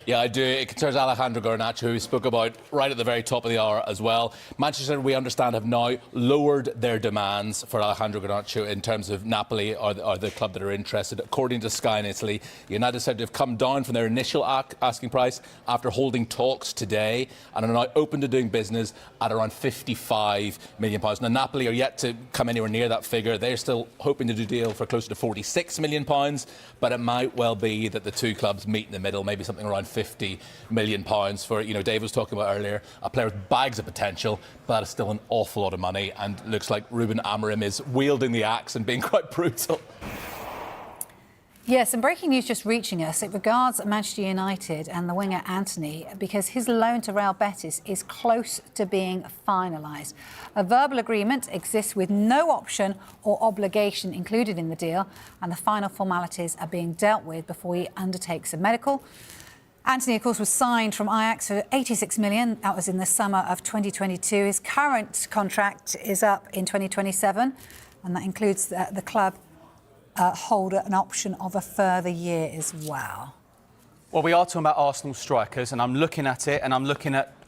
Yeah, I do. It concerns Alejandro Garnacho, who we spoke about right at the very top of the hour as well. Manchester, we understand, have now lowered their demands for Alejandro Garnacho in terms of Napoli or the club that are interested. According to Sky in Italy, United said to have come down from their initial asking price after holding talks today and are now open to doing business at around £55 million. Now, Napoli are yet to come anywhere near that figure. They're still hoping to do a deal for closer to £46 million, but it might well be that the two clubs meet in the middle, maybe something around £50 million for, Dave was talking about earlier, a player with bags of potential, but that is still an awful lot of money, and looks like Ruben Amorim is wielding the axe and being quite brutal. Yes, and breaking news just reaching us. It regards Manchester United and the winger Anthony, because his loan to Real Betis is close to being finalised. A verbal agreement exists with no option or obligation included in the deal, and the final formalities are being dealt with before he undertakes a medical. Anthony, of course, was signed from Ajax for £86 million. That was in the summer of 2022. His current contract is up in 2027, and that includes the club hold an option of a further year as well. Well, we are talking about Arsenal strikers, and I'm looking at it, and I'm looking at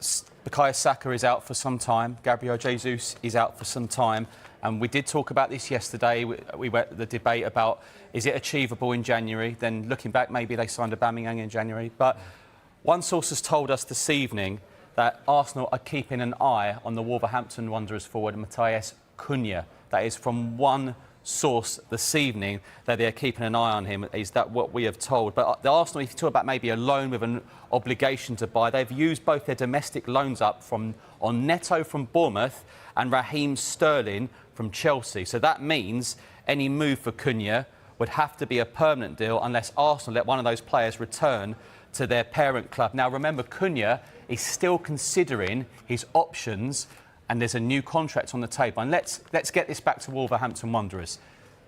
Bukayo Saka is out for some time, Gabriel Jesus is out for some time, and we did talk about this yesterday. We were at the debate about, is it achievable in January? Then looking back, maybe they signed Aubameyang in January. But one source has told us this evening that Arsenal are keeping an eye on the Wolverhampton Wanderers forward, Matheus Cunha. That is from one source this evening, that they're keeping an eye on him. Is that what we have told? But the Arsenal, if you talk about maybe a loan with an obligation to buy, they've used both their domestic loans up on Neto from Bournemouth and Raheem Sterling from Chelsea. So that means any move for Cunha would have to be a permanent deal unless Arsenal let one of those players return to their parent club. Now, remember, Cunha is still considering his options, and there's a new contract on the table. And let's get this back to Wolverhampton Wanderers.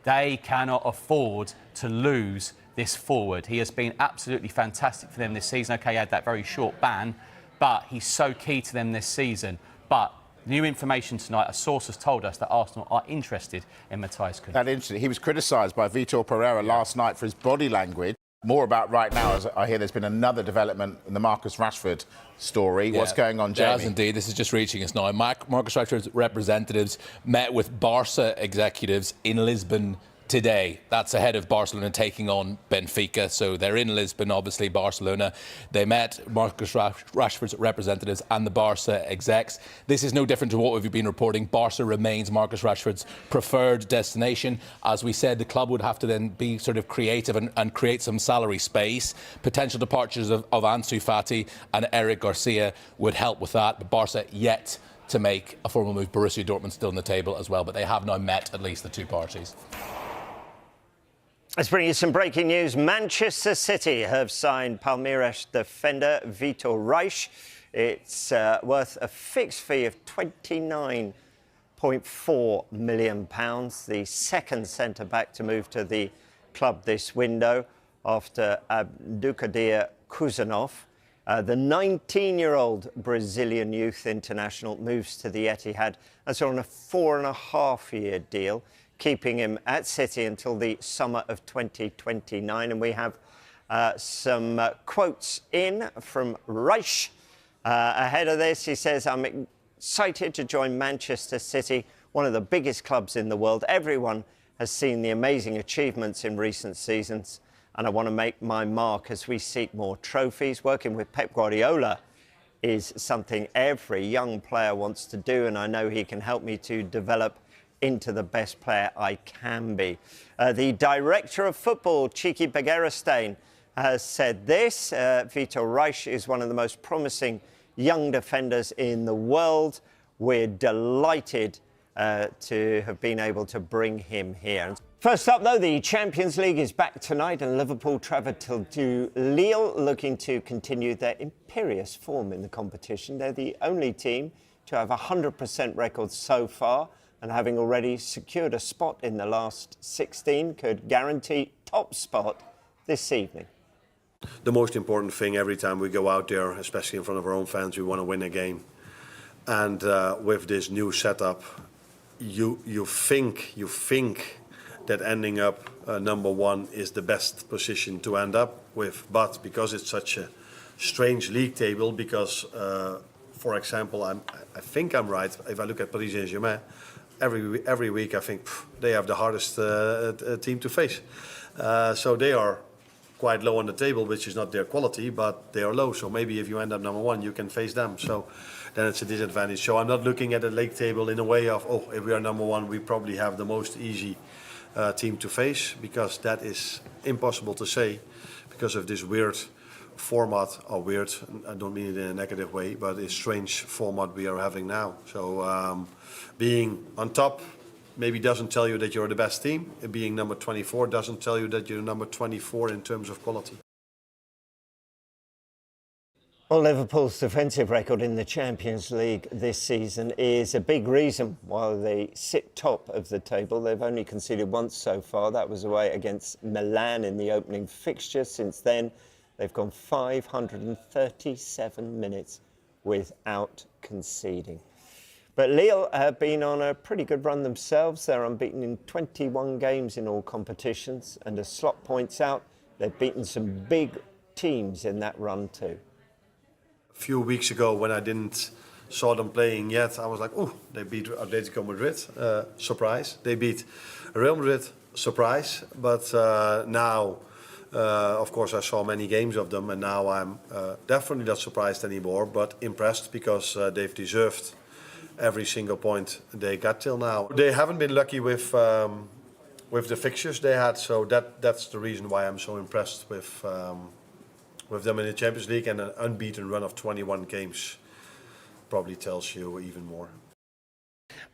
They cannot afford to lose this forward. He has been absolutely fantastic for them this season. OK, he had that very short ban, but he's so key to them this season. But new information tonight, a source has told us that Arsenal are interested in Matheus Cunha. That's interesting. He was criticised by Vitor Pereira last night for his body language. More about right now, as I hear there's been another development in the Marcus Rashford story. Yeah, what's going on, Jamie? Yes, indeed. This is just reaching us now. Marcus Rashford's representatives met with Barca executives in Lisbon today. That's ahead of Barcelona taking on Benfica. So they're in Lisbon, obviously, Barcelona. They met Marcus Rashford's representatives and the Barca execs. This is no different to what we've been reporting. Barca remains Marcus Rashford's preferred destination. As we said, the club would have to then be sort of creative and create some salary space. Potential departures of Ansu Fati and Eric Garcia would help with that. But Barca yet to make a formal move. Borussia Dortmund still on the table as well, but they have now met at least the two parties. Let's bring you some breaking news. Manchester City have signed Palmeiras defender Vitor Reich. It's worth a fixed fee of £29.4 million. The second centre-back to move to the club this window after Abdulkadir Kuzanov. The 19-year-old Brazilian youth international moves to the Etihad. That's on a 4.5-year deal, keeping him at City until the summer of 2029. And we have some quotes in from Reich. Ahead of this, he says, I'm excited to join Manchester City, one of the biggest clubs in the world. Everyone has seen the amazing achievements in recent seasons, and I want to make my mark as we seek more trophies. Working with Pep Guardiola is something every young player wants to do, and I know he can help me to develop into the best player I can be. The director of football, Txiki Begiristain, has said this. Vitor Reich is one of the most promising young defenders in the world. We're delighted to have been able to bring him here. First up, though, the Champions League is back tonight, and Liverpool travel to Lille, looking to continue their imperious form in the competition. They're the only team to have a 100% record so far, and having already secured a spot in the last 16, could guarantee top spot this evening. The most important thing every time we go out there, especially in front of our own fans, we want to win a game. And with this new setup, you think that ending up number one is the best position to end up with. But because it's such strange league table because, for example, I think I'm right. If I look at Paris Saint-Germain, every week I think they have the hardest team to face. So they are quite low on the table, which is not their quality, but they are low. So maybe if you end up number one, you can face them. So then it's a disadvantage. So I'm not looking at the league table in a way of, oh, if we are number one, we probably have the most easy team to face, because that is impossible to say because of this weird format, or weird, I don't mean it in a negative way, but it's strange format we are having now. So being on top maybe doesn't tell you that you're the best team. Being number 24 doesn't tell you that you're number 24 in terms of quality. Well, Liverpool's defensive record in the Champions League this season is a big reason why they sit top of the table. They've only conceded once so far. That was away against Milan in the opening fixture. Since then, they've gone 537 minutes without conceding. But Lille have been on a pretty good run themselves. They're unbeaten in 21 games in all competitions. And as Slot points out, they've beaten some big teams in that run too. A few weeks ago, when I didn't saw them playing yet, I was like, oh, they beat Atletico Madrid, surprise. They beat Real Madrid, surprise. But now, of course, I saw many games of them, and now I'm definitely not surprised anymore, but impressed, because they've deserved every single point they got till now. They haven't been lucky with the fixtures they had, so that's the reason why I'm so impressed with them in the Champions League, and an unbeaten run of 21 games probably tells you even more.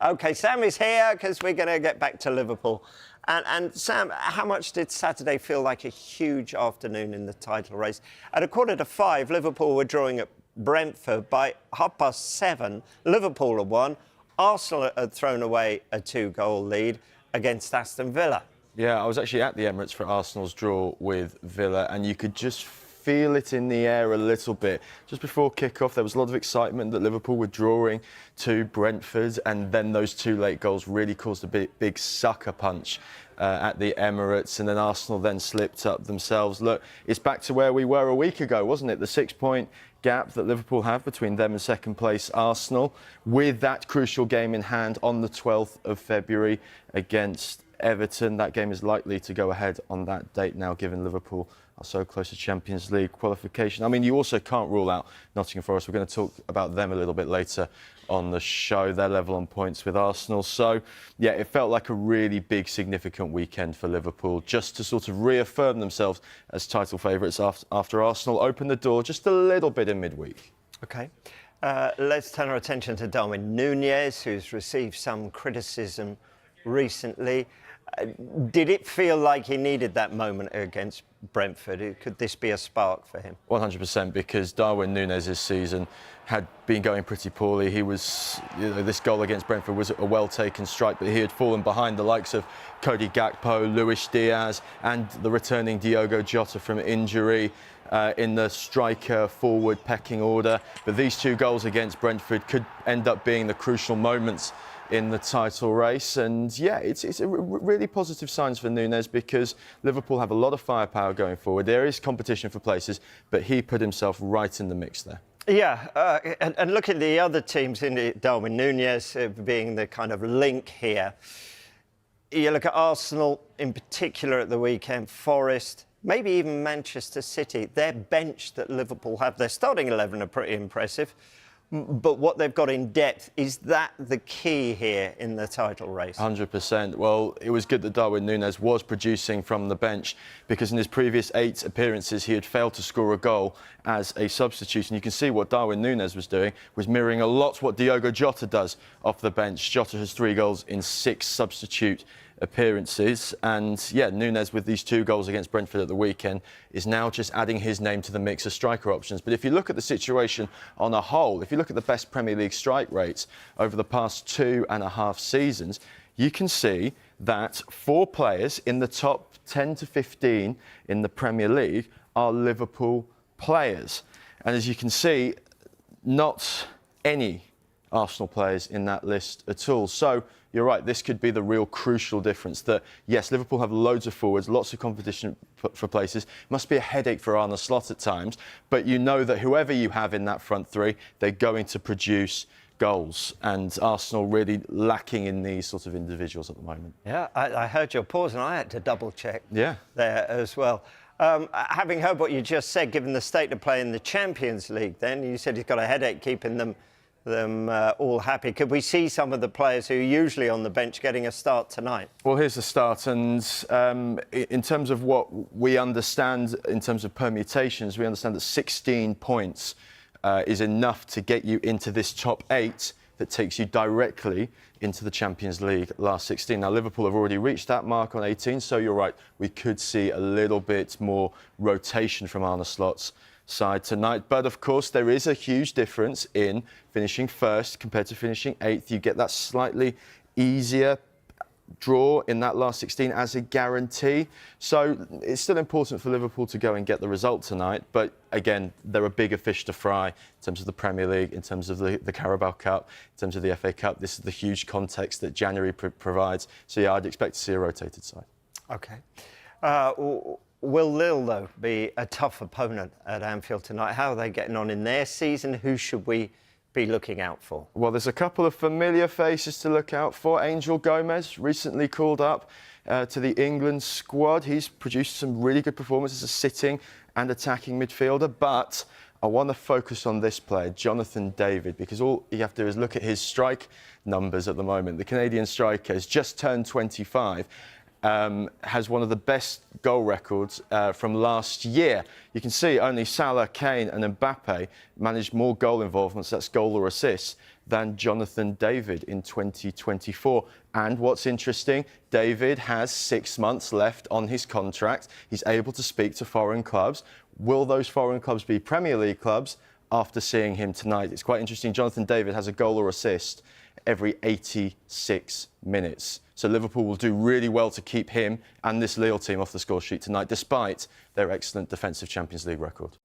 OK, Sam is here because we're going to get back to Liverpool. And Sam, how much did Saturday feel like a huge afternoon in the title race? At 5:15, Liverpool were drawing at Brentford. By 7:30, Liverpool had won. Arsenal had thrown away a 2-goal lead against Aston Villa. Yeah, I was actually at the Emirates for Arsenal's draw with Villa, and you could just feel it in the air a little bit. Just before kick-off, there was a lot of excitement that Liverpool were drawing to Brentford, and then those 2 late goals really caused a big sucker punch at the Emirates, and then Arsenal then slipped up themselves. Look, it's back to where we were a week ago, wasn't it? The 6-point gap that Liverpool have between them and second place Arsenal, with that crucial game in hand on the 12th of February against Everton. That game is likely to go ahead on that date now, given Liverpool are so close to Champions League qualification. I mean, you also can't rule out Nottingham Forest. We're going to talk about them a little bit later on the show. They're level on points with Arsenal. So, yeah, it felt like a really big, significant weekend for Liverpool, just to sort of reaffirm themselves as title favourites after Arsenal opened the door just a little bit in midweek. OK. Let's turn our attention to Darwin Núñez, who's received some criticism recently. Did it feel like he needed that moment against Brentford? Could this be a spark for him? 100%, because Darwin Núñez this season had been going pretty poorly. He was, this goal against Brentford was a well-taken strike, but he had fallen behind the likes of Cody Gakpo, Luis Diaz, and the returning Diogo Jota from injury in the striker-forward pecking order. But these 2 goals against Brentford could end up being the crucial moments in the title race, and yeah, it's a really positive signs for Núñez, because Liverpool have a lot of firepower going forward. There is competition for places, but he put himself right in the mix there. Yeah, and look at the other teams in it, Darwin Núñez being the kind of link here. You look at Arsenal in particular at the weekend, Forest, maybe even Manchester City. Their bench that Liverpool have, their starting 11 are pretty impressive. But what they've got in depth, is that the key here in the title race? 100%. Well, it was good that Darwin Núñez was producing from the bench, because in his previous 8 appearances, he had failed to score a goal as a substitute. And you can see what Darwin Núñez was doing was mirroring a lot what Diogo Jota does off the bench. Jota has 3 goals in 6 substitute appearances, and yeah, Núñez with these 2 goals against Brentford at the weekend is now just adding his name to the mix of striker options. But if you look at the situation on a whole, if you look at the best Premier League strike rates over the past 2.5 seasons, you can see that 4 players in the top 10 to 15 in the Premier League are Liverpool players. And as you can see, not any Arsenal players in that list at all. So you're right, this could be the real crucial difference that, yes, Liverpool have loads of forwards, lots of competition for places. Must be a headache for Arne Slot at times, but you know that whoever you have in that front three, they're going to produce goals, and Arsenal really lacking in these sort of individuals at the moment. Yeah, I heard your pause and I had to double check there as well. Having heard what you just said, given the state of play in the Champions League, then you said he's got a headache keeping them all happy. Could we see some of the players who are usually on the bench getting a start tonight? Well, here's the start, and in terms of what we understand in terms of permutations, we understand that 16 points is enough to get you into this top 8 that takes you directly into the Champions League last 16. Now, Liverpool have already reached that mark on 18, so you're right, we could see a little bit more rotation from Arne Slot's side tonight. But, of course, there is a huge difference in finishing first compared to finishing 8th. You get that slightly easier draw in that last 16 as a guarantee. So it's still important for Liverpool to go and get the result tonight. But again, there are bigger fish to fry in terms of the Premier League, in terms of the Carabao Cup, in terms of the FA Cup. This is the huge context that January provides. So yeah, I'd expect to see a rotated side. OK. Will Lille, though, be a tough opponent at Anfield tonight? How are they getting on in their season? Who should we be looking out for? Well, there's a couple of familiar faces to look out for. Angel Gomez, recently called up to the England squad. He's produced some really good performances as a sitting and attacking midfielder, but I want to focus on this player, Jonathan David, because all you have to do is look at his strike numbers at the moment. The Canadian striker has just turned 25. Has one of the best goal records from last year. You can see only Salah, Kane and Mbappe managed more goal involvements, that's goal or assist, than Jonathan David in 2024. And what's interesting, David has 6 months left on his contract. He's able to speak to foreign clubs. Will those foreign clubs be Premier League clubs after seeing him tonight? It's quite interesting. Jonathan David has a goal or assist every 86 minutes. So Liverpool will do really well to keep him and this Lille team off the score sheet tonight, despite their excellent defensive Champions League record.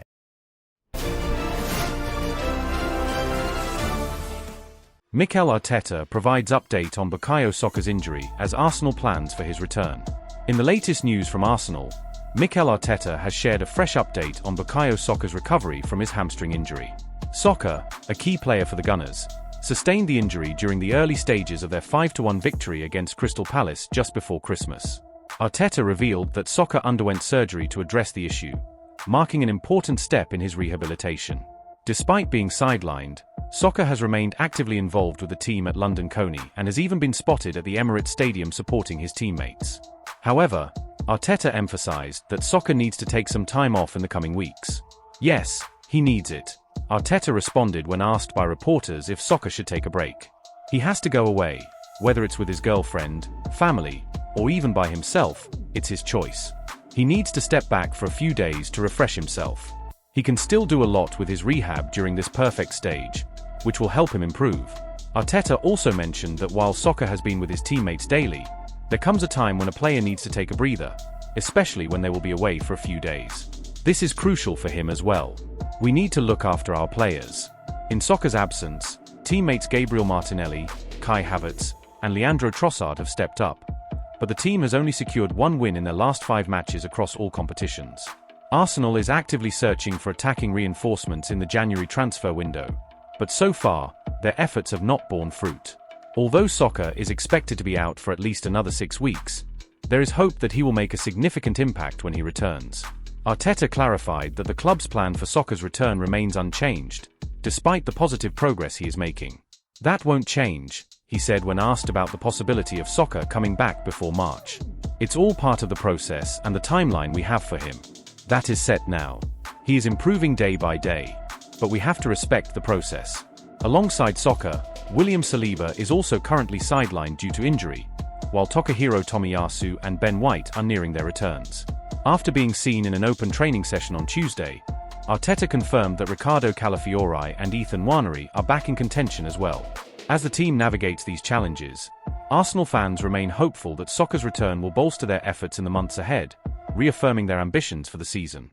Mikel Arteta provides update on Bukayo Saka's injury as Arsenal plans for his return. In the latest news from Arsenal, Mikel Arteta has shared a fresh update on Bukayo Saka's recovery from his hamstring injury. Saka, a key player for the Gunners, sustained the injury during the early stages of their 5-1 victory against Crystal Palace just before Christmas. Arteta revealed that Saka underwent surgery to address the issue, marking an important step in his rehabilitation. Despite being sidelined, Saka has remained actively involved with the team at London Coney and has even been spotted at the Emirates Stadium supporting his teammates. However, Arteta emphasized that Saka needs to take some time off in the coming weeks. Yes, he needs it. Arteta responded when asked by reporters if Saka should take a break. He has to go away, whether it's with his girlfriend, family, or even by himself, it's his choice. He needs to step back for a few days to refresh himself. He can still do a lot with his rehab during this perfect stage, which will help him improve. Arteta also mentioned that while Saka has been with his teammates daily, there comes a time when a player needs to take a breather, especially when they will be away for a few days. This is crucial for him as well. We need to look after our players. In Saka's absence, teammates Gabriel Martinelli, Kai Havertz, and Leandro Trossard have stepped up. But the team has only secured 1 win in their last 5 matches across all competitions. Arsenal is actively searching for attacking reinforcements in the January transfer window, but so far, their efforts have not borne fruit. Although Saka is expected to be out for at least another 6 weeks, there is hope that he will make a significant impact when he returns. Arteta clarified that the club's plan for Saka's return remains unchanged, despite the positive progress he is making. That won't change, he said when asked about the possibility of Saka coming back before March. It's all part of the process and the timeline we have for him. That is set now. He is improving day by day, but we have to respect the process. Alongside Saka, William Saliba is also currently sidelined due to injury, while Takahiro Tomiyasu and Ben White are nearing their returns. After being seen in an open training session on Tuesday, Arteta confirmed that Ricardo Calafiori and Ethan Nwaneri are back in contention as well. As the team navigates these challenges, Arsenal fans remain hopeful that Saka's return will bolster their efforts in the months ahead, reaffirming their ambitions for the season.